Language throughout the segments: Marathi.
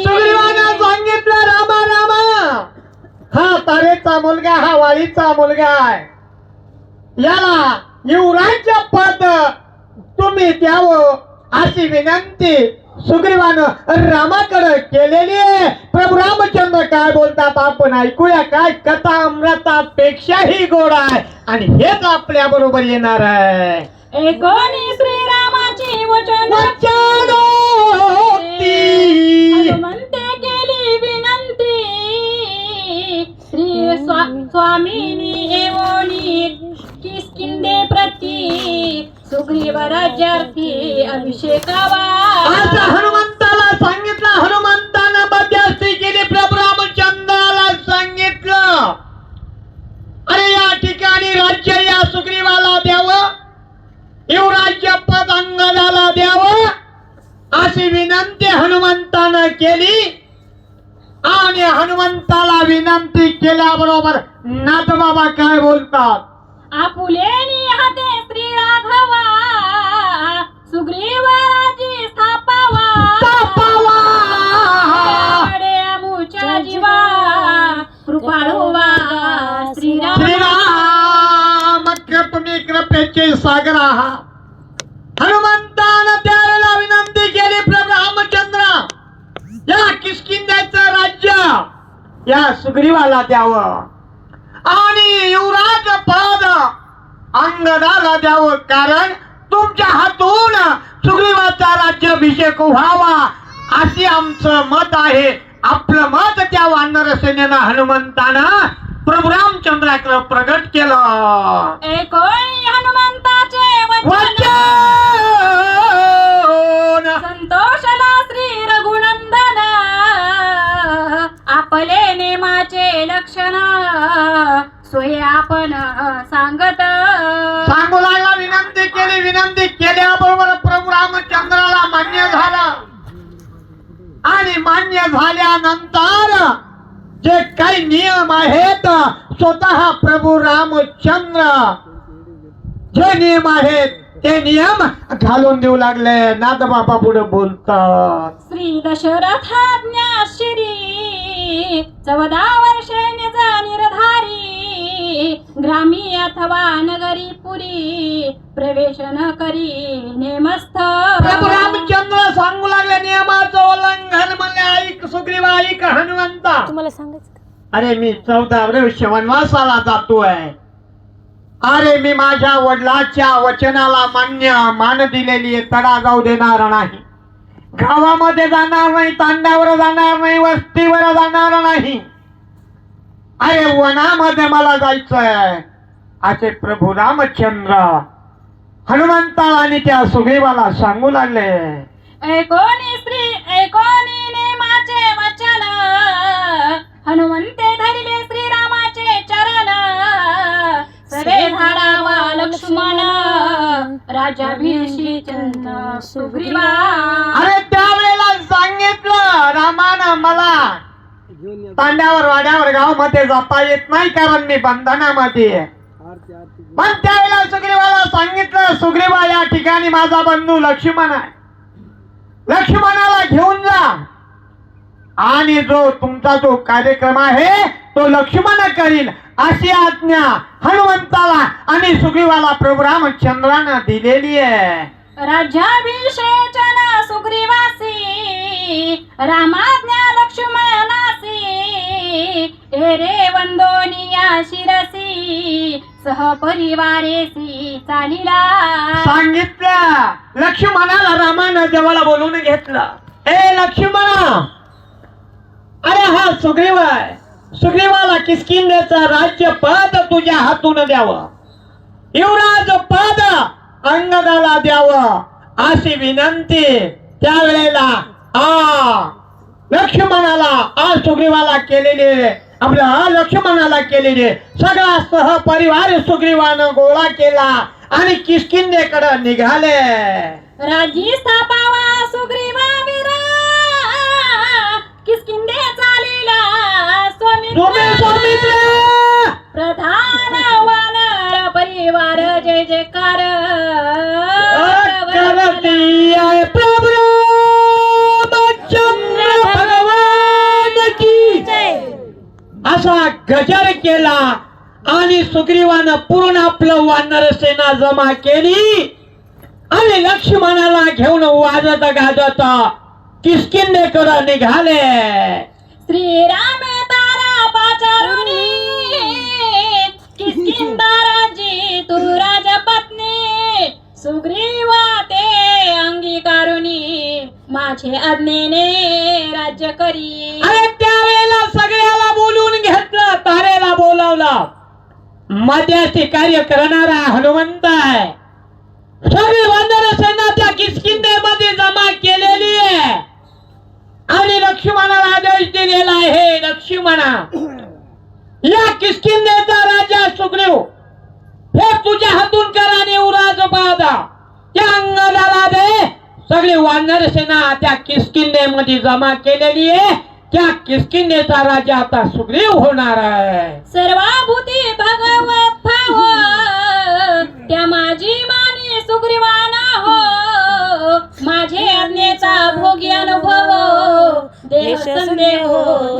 सुग्रीवानं सांगितलं रामा रामा, हा तारेचा मुलगा, हा वाळीचा मुलगा आहे, याला युवराज्य पद तुम्ही द्यावं अशी विनंती सुग्रीवानं रामाकडे केलेली आहे. प्रभू रामचंद्र काय बोलतात आपण ऐकूया. काय कथा अमृतापेक्षाही गोड आहे आणि हेच आपल्या बरोबर येणार आहे. एकोणी श्रीरामाची वचनोक्ती हनुमंते केली विनंती. श्री स्वामिनी एवोनी किष्किंधे प्रती सुग्रीव राज्यार्थी अभिषेकावा. असं हनुमंताला सांगितलं. हनुमंतानं मध्यस्थी केली. प्रभू रामचंद्राला सांगितलं अरे या ठिकाणी राज्य या सुग्रीवाला द्यावं, युवराज्य पद अंगदाला द्यावं अशी विनंती हनुमंतानं केली. आणि हनुमंताला विनंती केल्याबरोबर नाथबाबा काय बोलतात. आपुलेनी हाते श्री राघवा सुग्रीव राजी स्थापावा. अमुच्या जीवा कृपाळुवा श्रीराम. श्रीराम तुम्ही कृपेचे सागर आहात. हनुमंतानं त्यावेळेला विनंती केली प्रभू रामचंद्र या किष्किंध्याचं राज्य या सुग्रीवाला द्यावं आणि युवराज पद अंगदाला द्यावं, कारण तुमच्या हातून सुग्रीवाचा राज्याभिषेक व्हावा अशी आमचं मत आहे. आपलं मत त्या वानर सेनेनं हनुमंतानं प्रभू रामचंद्राकडे प्रगट केलं. एकोणी हनुमंताचे वचन संतोषला श्री रघुनंदन. आपले नेमाचे लक्षण सोय आपण सांगू लागला. विनंती केली. विनंती केल्याबरोबर प्रभू रामचंद्राला मान्य झालं आणि मान्य झाल्यानंतर जे काही नियम आहेत स्वतः प्रभू रामचंद्र जे नियम आहेत ते नियम घालून देऊ लागले. नाथबाबा पुढे बोलतात. श्री दशरथाज्ञा श्री 14 वर्षे निज निर्धारी. ग्रामी अथवा नगरी पुरी प्रवेश न करी नेमस्थ. प्रभू रामचंद्र सांगू लागले नियमाचं उल्लंघन म्हणले. ऐक सुग्रीवा, ऐक हनुमंता. तुम्हाला सांगायचं अरे मी 14 वर्ष वनवासाला जातोय. अरे मी माझ्या वडिलाच्या वचनाला मान दिलेली आहे. तडा जाऊ देणार नाही, गावामध्ये जाणार नाही, तांड्यावर जाणार नाही, वस्तीवर जाणार नाही. अरे वनामध्ये मला जायचंय असे प्रभू रामचंद्र हनुमंताला आणि त्या सुग्रीवाला सांगू लागले. एकोणी नेमाचे वचन हनुमंते धरिले श्रीरामाचे चरण. सवे धाडावा लक्ष्मण राजाभिषेक सुग्रीवा. अरे त्यावेळेला सांगितलं रामानं मला तांड्यावर वाड्यावर गावामध्ये जाता येत नाही कारण मी बंधनामध्ये आहे. पण त्यावेळेला सुग्रीवाला सांगितलं सुग्रीवा या ठिकाणी माझा बंधू लक्ष्मण आहे, लक्ष्मणाला घेऊन जा आणि तुमचा जो कार्यक्रम आहे तो लक्ष्मण करील अशी आज्ञा हनुमंताला आणि सुग्रीवाला प्रभू रामचंद्रानं दिलेली आहे. राज्याभिषेचन सुग्रीवासी रामाज्ञा लक्ष्मणासी. रे वंदोनिया शिरसी सहपरिवारेसी चालिला. सांगितलं लक्ष्मणाला रामानं जवळ बोलून घेतलं. ए लक्ष्मणा, अरे हा सुग्रीव आहे, सुग्रीवाला किष्किंधेचं राज्य पद तुझ्या हातून द्यावं, युवराज पद अंगदाला द्यावं अशी विनंती त्यावेळेला लक्ष्मणाला सुग्रीवाला केलेली. आपल्या लक्ष्मणाला केलेली सगळा सहपरिवार सुग्रीवानं गोळा केला आणि किष्किंधेकडे निघाले. राजी स्थापावा सुग्रीवा वीरा किष्किंधे चालिला स्वामित्व प्रधान वानर परिवार जय जयकार करती आहे प्रभू रामचंद्र भगवान. गजर केला आणि सुग्रीवानं पूर्ण आपलं वानर सेना जमा केली आणि लक्ष्मणाला घेऊन वाजत गाजत किष्किंधेकडे निघाले. श्रीराम तारा पाचारुनी किष्किंधा राज्य तू राजपत्नी सुग्रीवा ते अंगीकारुनी माझे आज्ञेने राज्य करी. अरे त्यावेळेला सगळ्याला बोलून घेतलं, तारेला बोलावलं. मध्याशी कार्य करणारा हनुमंत आहे. सगळी वानर सेना त्या किष्किंधेमध्ये जमा केलेली आहे आणि लक्ष्मणाला आदेश दिलेला आहे, लक्ष्मणा या किष्किंधेचा राजा सुग्रीव हे तुझ्या हातून कर आणि उराज बाधा त्या अंगदाला दे. सगळी वानर सेना त्या किष्किंधेमध्ये जमा केलेली आहे. त्या किष्किंधेचा राजा आता सुग्रीव होणार आहे. सर्वाभूती भगवत भाव त्या माझी मानी सुग्रीवाना हो माझे आज्ञेचा भोगी अनुभव देह संदेह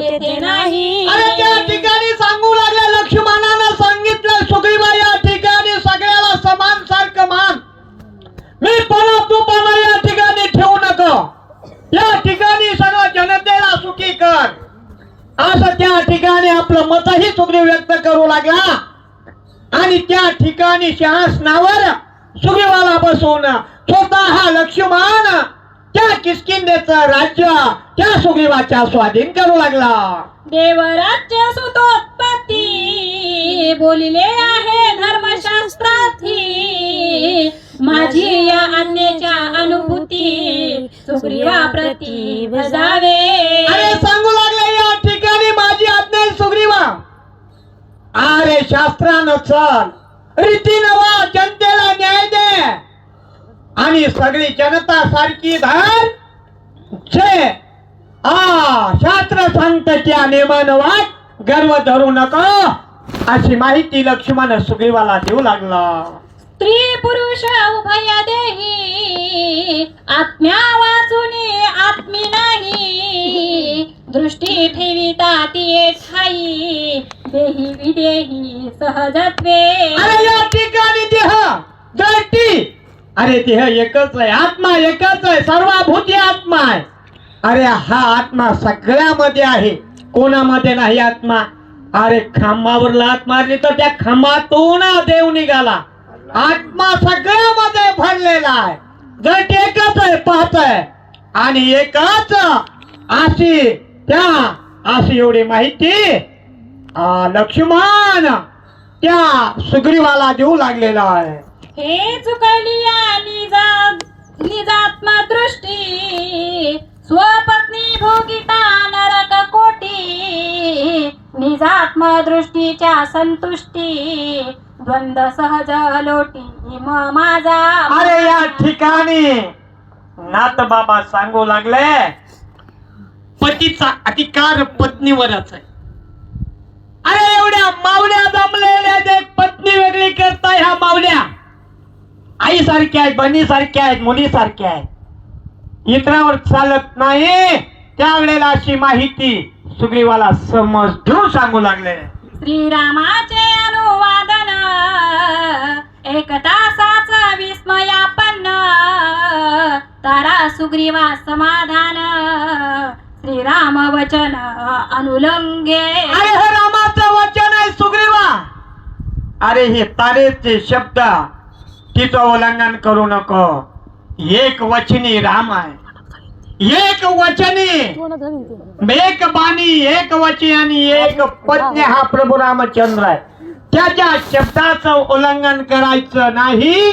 तेथे नाही. अरे त्या ठिकाणी सांगू लागले, लक्ष्मणानं सांगितलं सुग्रीवा या ठिकाणी सगळ्याला समान सारखं मान. मी पण तू पण या ठिकाणी ठेवू नको. या ठिकाणी सर्व जनतेला सुखी कर असं त्या ठिकाणी आपलं मतही सुग्रीव व्यक्त करू लागला. आणि त्या ठिकाणी सिंहासनावर सुग्रीवाला बसवून स्वतः लक्ष्मण त्या किष्किंधेचं राज्य त्या सुग्रीवाच्या स्वाधीन करू लागला. देवराज्य सुतोत्पत्ती बोलिले आहे धर्मशास्त्रार्थी माझी या आज्ञेच्या अनुभूती सुग्रीवा प्रती भजावे. अरे सांगू लागले या ठिकाणी माझी आज्ञा आहे सुग्रीवा. अरे शास्त्रानं चल, रीतीनं वा, जनतेला न्याय दे आणि सगळी जनता सारखी धर. छे शास्त्र सांगत त्या नेमानं वाट, गर्व धरू नको अशी माहिती लक्ष्मण सुग्रीवाला देऊ लागला. स्त्री पुरुष उभय देही आत्म्या वाचुनी आत्मी नाही दृष्टी ठेविता ती ठाई देही विदेही सहजत्वे. अरे या ठिकाणी देह जळती. अरे देह एकच आहे, आत्मा एकच आहे, सर्वभूती आत्मा आहे. अरे हा आत्मा सगळ्यामध्ये आहे, कोणामध्ये नाही आत्मा. अरे खांबावर लात मारली तर त्या खांबातून देव निघाला. आत्मा सगळ्यामध्ये भरलेला आहे. जट एकच आहे, पाच आहे आणि एकच अशी एवढी माहिती लक्ष्मण त्या सुग्रीवाला देऊ लागलेला आहे. हे चुकली निजात्मा दृष्टी स्वपत्नी भोगिता नरक कोटी निजात्मा दृष्टीच्या संतुष्टी द्वंद्व सहज लोटी माझा. अरे या ठिकाणी नाथ बाबा सांगू लागले, पतीचा अधिकार पत्नीवरच आहे. अरे एवढ्या मावल्या जमलेल्या जे पत्नी वेगळी करताय, ह्या मावल्या आई सारख्या आहेत, बहिणी सारख्या आहेत, मुली सारख्या आहेत, इतरावर चालत नाही. त्यावेळेला अशी माहिती सुग्रीवाला समज देऊन सांगू लागले. श्रीरामाचे अनुवादन एक तासाच विस्मयापन्न तारा सुग्रीवा समाधान श्रीराम वचन अनुलंगे. अरे हे रामाचं वचन आहे सुग्रीवा. अरे हे तारेचे शब्द तिचं उल्लंघन करू नको. एक वचनी राम आहे, एक वचनी, एक बाणी, एक वची आणि एक पत्नी हा प्रभू रामचंद्र आहे. त्याच्या शब्दाचं उल्लंघन करायचं नाही.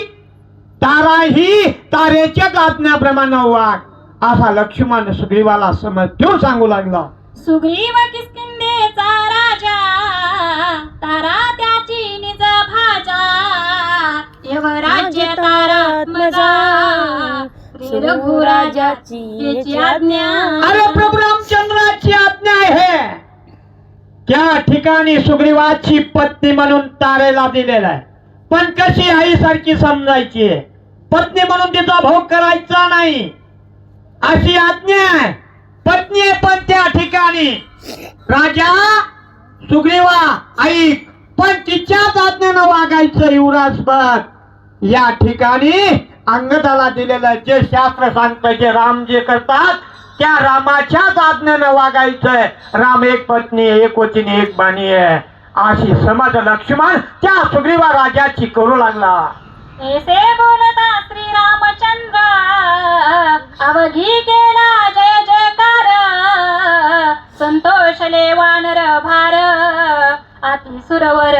तारा ही तारेच्याच आज्ञाप्रमाणे वाग असा लक्ष्मण सुग्रीवाला समज देऊन सांगू लागला. सुग्रीव किष्किंधेचा राजा तारा त्याची निज भाजा यवराज्य तारात्मजा रघुराजाची आज्ञा. अरे प्रभू रामचंद्राची आज्ञा आहे. त्या ठिकाणी सुग्रीवाची पत्नी म्हणून तारेला दिलेला आहे, पण कशी आई सारखी समजायची, पत्नी म्हणून तिचा भोग करायचा नाही अशी आज्ञा आहे. पत्नी आहे पण त्या ठिकाणी राजा सुग्रीवा ऐक, पण तिच्याच आज्ञेनं वागायचं युवराजपद. या ठिकाणी अंगदाला दिलेलं जे शास्त्र सांगतं, जे राम जे करतात त्या रामाच्याच आज्ञेनं वागायचंय. राम एक पत्नी, एक वचनी, एक बाणी आहे अशी समज लक्ष्मण त्या सुग्रीवा राजाची करू लागला. ऐसे बोलता श्री रामचंद्र, अवघी केला जय जयकार. संतोषले वानर भार, अति सुरवर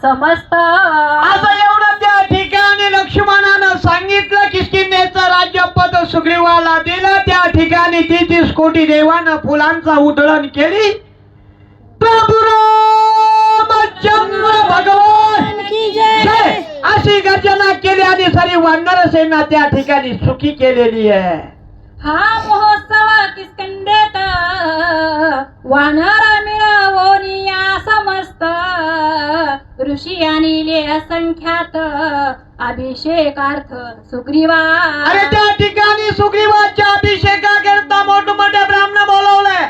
समस्त. असं एवढं त्या ठिकाणी लक्ष्मणानं सांगितलं. किष्किंधेचं राज्यपद सुग्रीवाला दिलं. त्या ठिकाणी 33 कोटी देवानं फुलांचा उधळण केली. प्रभू रामचंद्र भगवान की जय. जय अशी गर्जना केली आणि सारी वानर सेना त्या ठिकाणी सुखी केलेली आहे. हा महोत्सव किष्किंधेत वानर मिळवोनिया समस्त. ऋषी आणिले असंख्यात अभिषेकार्थ सुग्रीवा. अरे त्या ठिकाणी सुग्रीवाच्या अभिषेकाकरता मोठमोठे ब्राह्मण बोलवले.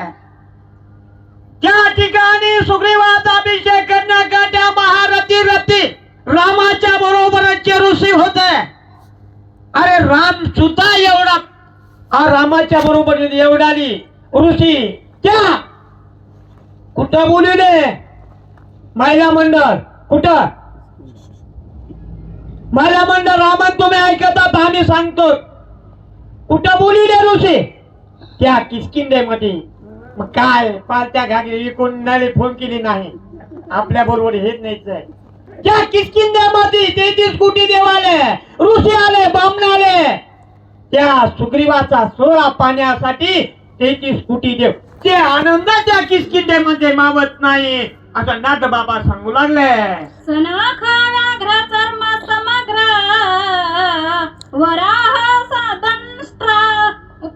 त्या ठिकाणी सुग्रीवाचा अभिषेक करण्याकरता महारथी रथी रामाच्या बरोबरचे ऋषी होते. अरे राम सुद्धा एवढा रामाच्या बरोबर एवढाली ऋषी त्या कुठं बोलले महिला मंडळ, कुठं महिला मंडळ रामन तुम्ही ऐकतात आम्ही सांगतो. कुठं बोलले ऋषी त्या किष्किंधेमध्ये. मग काय पालत्या घागरी विकून नाले फोन केली नाही आपल्या बरोबर हेच नाहीच. त्या किष्किंधेमध्ये 33 कोटी देव आले, ऋषी आले, ब्राह्मण आले. त्या सुग्रीवाचा सोळा पाण्यासाठी 33 कोटी देव. ते आनंद त्या किष्किंधेमध्ये मावत नाही असं नाथ बाबा सांगू लागले. सनख व्याघ्र चर्म समग्र, वराह साधनस्त्र,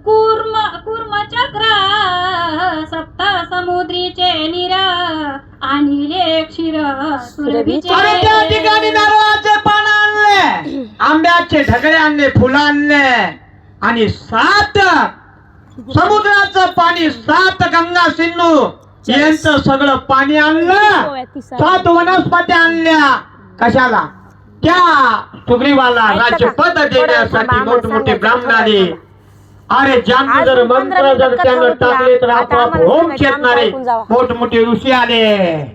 कूर्म चक्र, सप्त समुद्रीचे नीर, आणिले क्षीर सुरभीचे. अरे त्या ठिकाणी नारळाचे पान आणले, आंब्याचे ढगळे आणले, फुलं आणले आणि 7 समुद्राचं पाणी, 7 गंगा सिंधू यांचं सगळं पाणी आणलं. 7 वनस्पती आणल्या. कशाला? त्या सुग्रीवाला राज्यपद देण्यासाठी मोठमोठे ब्राह्मण आले. अरे ज्यांनी जर मंत्र जर त्यानं टाकले तर आपोआप होम चेतणारे मोठमोठे ऋषी आले.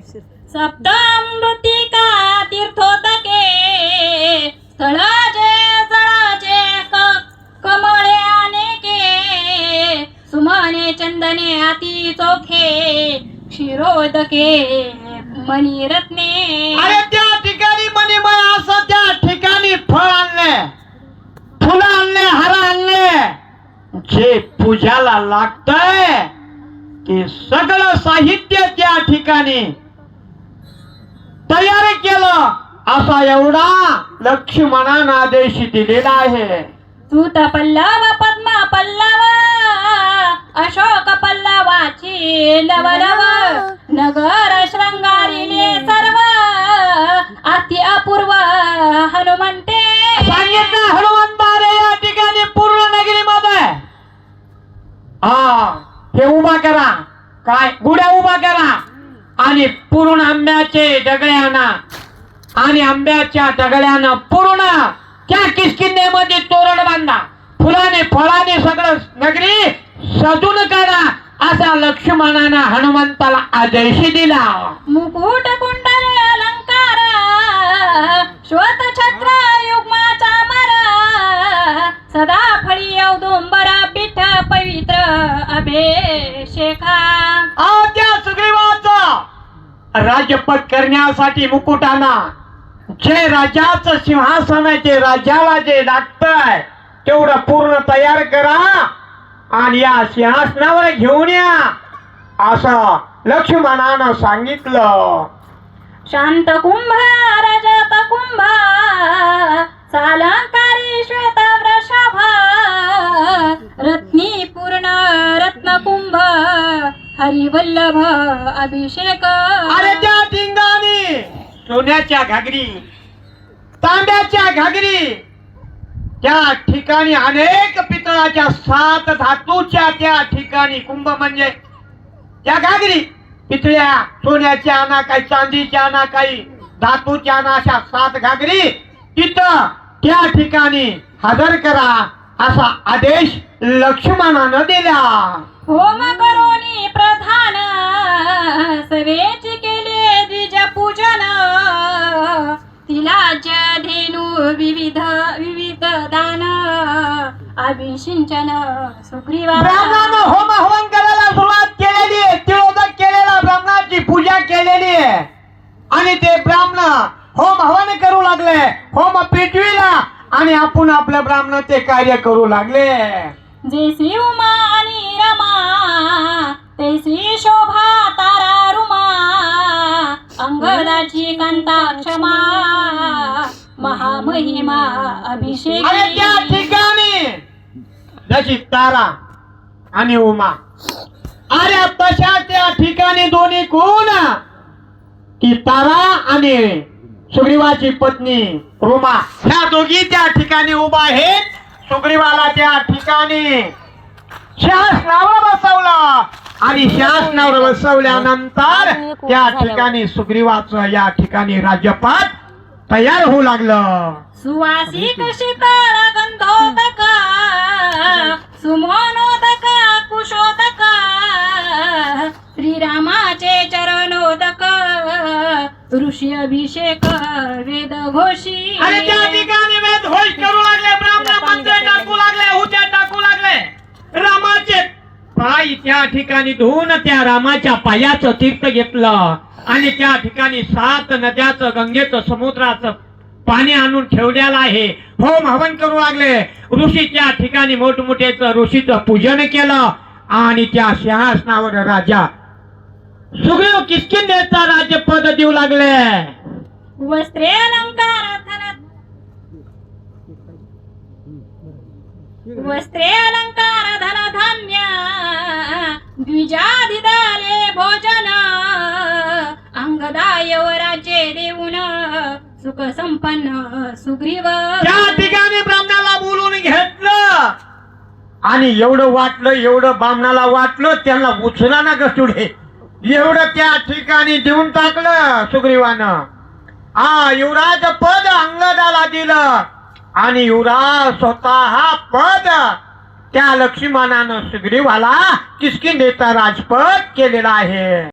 सप्तमृतिका तीर्थोदके, स्थळाचे जळाचे कमळे अनेके, सुमने चंदने अति चोखे, क्षीरोदके मणिरत्ने. अरे त्या ठिकाणी मणिमय असं त्या ठिकाणी फळ आणले, फुलं आणले, हार आणले. जे पूजाला लागतंय ते सगळं साहित्य त्या ठिकाणी तयार केलं. असा एवढा लक्ष्मणानं आदेश दिलेला आहे. सूत पल्लव पद्म पल्लव, अशोक पल्लवाची लवलव, नगर शृंगारिले सर्व, अति अपूर्व हनुमंते. सांगितलं हनुमंतारे या ठिकाणी पूर्ण नगरीमध्ये हे उभा करा, काय गुड्या उभा करा आणि पूर्ण आंब्याचे डगळे आणा आणि आंब्याच्या डगळ्यानं पूर्ण त्या किष्किंधेमध्ये तोरण बांधा. फुलाने फळाने सगळं नगरी सजून काढा असा लक्ष्मणानं हनुमंताला आदेश दिला. मुकुट कुंडल अलंकार, श्वेत छत्र युग्माचा मर, सदा फळी औदुंबर पीठ पवित्र अभिषेका. त्या सुग्रीवाचा राज्यपद करण्यासाठी मुकुटाना जे राजाचं सिंहासन आहे ते राजाला जे लागतंय तेवढं पूर्ण तयार करा आणि या सिंहासनावर घेऊन या असं लक्ष्मणानं सांगितलं. शांत कुंभ रजत कुंभ, सालंकारी श्वेत वृषभ, रत्नी पूर्ण रत्न कुंभ, हरिवल्लभ अभिषेक. अरे त्या ठिकाणी सोन्याच्या घागरी, तांब्याच्या घागरी, त्या ठिकाणी अनेक पितळाच्या 7 धातूच्या त्या ठिकाणी कुंभ म्हणजे त्या घागरी पितळ्या सोन्याच्या आणा, काही चांदीच्या आणा, काही धातूच्या आणा, अशा 7 घागरी तिथं त्या ठिकाणी हजर करा असा आदेश लक्ष्मणानं दिला. होम करोनी प्रधान सवेची केले द्विज पूजन तिला धेनू विविध विविध दान अभिषिंचन सुग्रीवा. ब्राह्मणानं होम हवन करायला सुरुवात केलेली आहे, तिळोदक केलेला, ब्राह्मणाची पूजा केलेली आहे आणि ते ब्राह्मण होम हवन करू लागले, होम पेटविला आणि आपण आपल्या ब्राह्मण ते कार्य करू लागले. जैसी उमा आणि रमा तैसी शोभा तारा रुमा अंगदाची कांता क्षमा महामहिमा अभिषेक. आणि त्या ठिकाणी जशी तारा आणि उमा, अरे तशा त्या ठिकाणी दोन्ही कोण, ती तारा आणि सुग्रीवाची पत्नी रुमा, ह्या दोघी त्या ठिकाणी उभा आहेत. सुग्रीवाला त्या ठिकाणी शासनावर बसवलं आणि शासनावर बसवल्यानंतर त्या ठिकाणी सुग्रीवाचं या ठिकाणी राज्यपाठ तयार होऊ लागलं. सुवासिक शीतळ गंधोदक सुमनोदक कुशोदक श्रीरामाचे चरणोदक ऋषी अभिषेक वेद घोषी. आणि त्या ठिकाणी वेद घोष करू लागले, ब्राह्मण मंत्र टाकू लागले, हुत्या टाकू लागले. रामाचे पाय त्या ठिकाणी धुवून त्या रामाच्या पायाचं तीर्थ घेतलं आणि त्या ठिकाणी 7 नद्याचं, गंगेचं, समुद्राचं पाणी आणून ठेवलेलं आहे. होम हवन करू लागले. ऋषी त्या ठिकाणी मोठमोठेच ऋषीचं पूजन केलं आणि त्या सिंहासनावर राजा सुग्रीव किष्किंधेचा राज्यपद देऊ लागले. वस्त्रे अलंकार वस्त्रे अलंकार धन धान्य द्विजाधिदारे भोजन अंगदा यवराजे देऊन सुख संपन्न सुग्रीव. त्या ठिकाणी ब्राह्मणाला बोलून घेतलं आणि एवढं वाटलं, एवढं ब्राह्मणाला वाटलं, त्यांना उचला ना गसुडे, एवढं त्या ठिकाणी देऊन टाकलं सुग्रीवानं. युवराज पद अंगदाला दिलं आणि युवराज स्वतः पद त्या लक्ष्मणानं सुग्रीवाला किष्किंधेचा राजपद केलेला आहे.